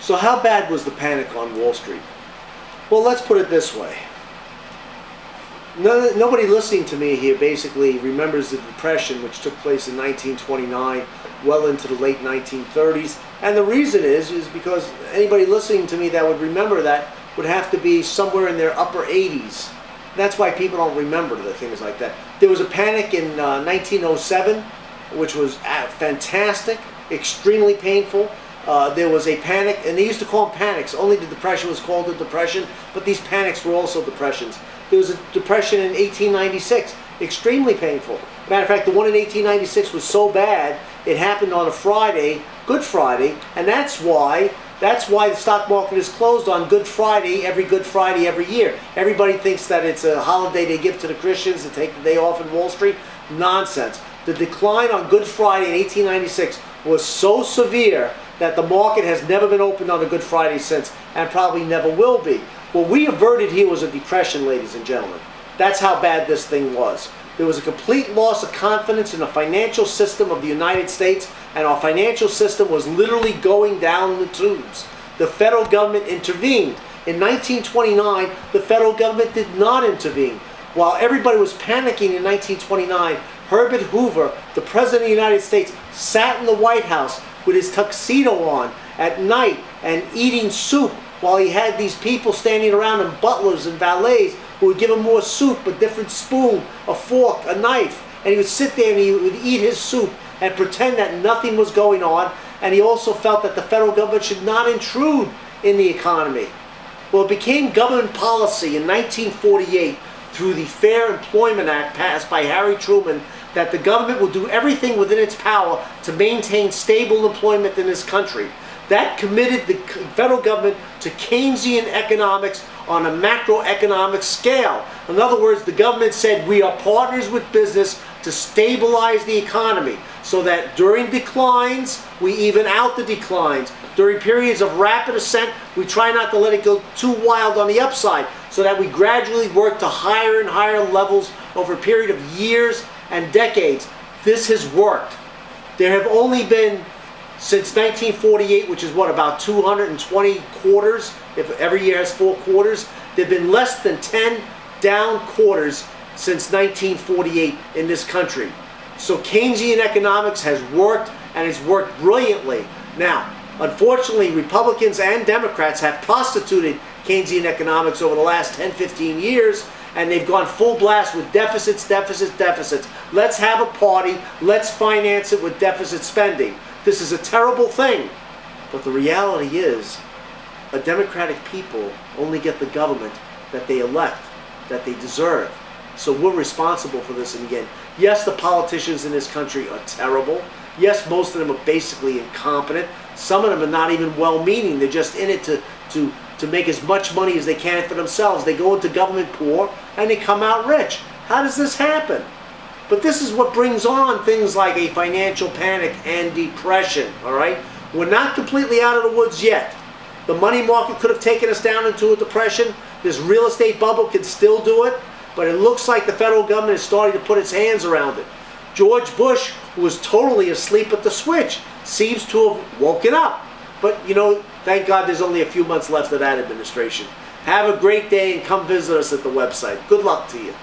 So how bad was the panic on Wall Street? Well, let's put it this way. Nobody listening to me here basically remembers the Depression, which took place in 1929, well into the late 1930s. And the reason is because anybody listening to me that would remember that would have to be somewhere in their upper 80s. That's why people don't remember the things like that. There was a panic in 1907, which was fantastic, extremely painful. There was a panic, and they used to call them panics. Only the Depression was called the Depression, but these panics were also depressions. There was a depression in 1896, extremely painful. Matter of fact, the one in 1896 was so bad, it happened on a Friday, Good Friday, and that's why the stock market is closed on Good Friday every year. Everybody thinks that it's a holiday they give to the Christians to take the day off in Wall Street. Nonsense. The decline on Good Friday in 1896 was so severe that the market has never been opened on a Good Friday since, and probably never will be. What we averted here was a depression, ladies and gentlemen. That's how bad this thing was. There was a complete loss of confidence in the financial system of the United States, and our financial system was literally going down the tubes. The federal government intervened. In 1929, the federal government did not intervene. While everybody was panicking in 1929, Herbert Hoover, the President of the United States, sat in the White House with his tuxedo on at night and eating soup while he had these people standing around him, butlers and valets, who would give him more soup, a different spoon, a fork, a knife, and he would sit there and he would eat his soup and pretend that nothing was going on. And he also felt that the federal government should not intrude in the economy. Well, it became government policy in 1948 through the Fair Employment Act passed by Harry Truman that the government will do everything within its power to maintain stable employment in this country. That committed the federal government to Keynesian economics on a macroeconomic scale. In other words, the government said we are partners with business to stabilize the economy so that during declines, we even out the declines. During periods of rapid ascent, we try not to let it go too wild on the upside so that we gradually work to higher and higher levels over a period of years and decades. This has worked. There have only been, since 1948, which is what, about 220 quarters, if every year has 4 quarters, there have been less than 10 down quarters since 1948 in this country. So Keynesian economics has worked, and it's worked brilliantly. Now, unfortunately, Republicans and Democrats have prostituted Keynesian economics over the last 10, 15 years, and they've gone full blast with deficits, deficits, deficits. Let's have a party. Let's finance it with deficit spending. This is a terrible thing. But the reality is, a democratic people only get the government that they elect, that they deserve. So we're responsible for this. And again, yes, the politicians in this country are terrible. Yes, most of them are basically incompetent. Some of them are not even well-meaning. They're just in it to make as much money as they can for themselves. They go into government poor and they come out rich. How does this happen? But this is what brings on things like a financial panic and depression, all right? We're not completely out of the woods yet. The money market could have taken us down into a depression. This real estate bubble can still do it, but it looks like the federal government is starting to put its hands around it. George Bush, who was totally asleep at the switch, seems to have woken up. But, you know, thank God there's only a few months left of that administration. Have a great day and come visit us at the website. Good luck to you.